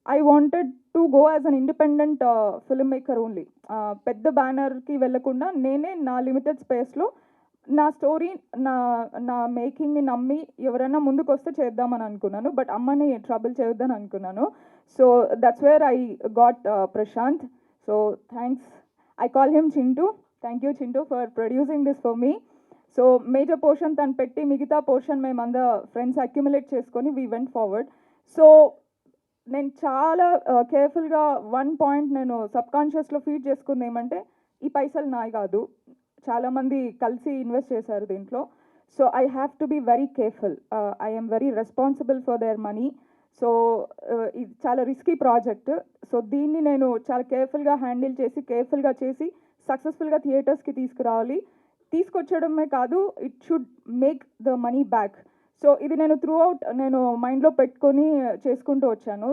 I wanted to go as an independent filmmaker only. పెద్ద బ్యానర్కి వెళ్ళకుండా నేనే నా లిమిటెడ్ స్పేస్లో నా స్టోరీ నా నా మేకింగ్ని నమ్మి ఎవరైనా ముందుకు వస్తే చేద్దామని అనుకున్నాను. బట్ అమ్మని ట్రబుల్ చేయొద్దని అనుకున్నాను. So that's where I got Prashant. So thanks. I call him Chintu. Thank you Chintu for producing this for me. So major portion తను పెట్టి మిగతా పోర్షన్ మేమందరం ఫ్రెండ్స్ అక్యుములేట్ చేసుకొని వీ వెంట్ ఫార్వర్డ్. సో నేను చాలా కేర్ఫుల్గా వన్ పాయింట్ నేను సబ్కాన్షియస్లో ఫీడ్ చేసుకుంది ఏమంటే, ఈ పైసలు నాయి కాదు, చాలామంది కలిసి ఇన్వెస్ట్ చేశారు దీంట్లో. So I have to be very careful. I am very responsible for their money. So ఇది చాలా రిస్కీ ప్రాజెక్ట్. సో దీన్ని నేను చాలా కేర్ఫుల్గా హ్యాండిల్ చేసి కేర్ఫుల్గా చేసి సక్సెస్ఫుల్గా థియేటర్స్కి తీసుకురావాలి. తీసుకొచ్చడమే కాదు, it should make the money back. So ఇది నేను త్రూ అవుట్ నేను మైండ్లో పెట్టుకొని చేసుకుంటూ వచ్చాను.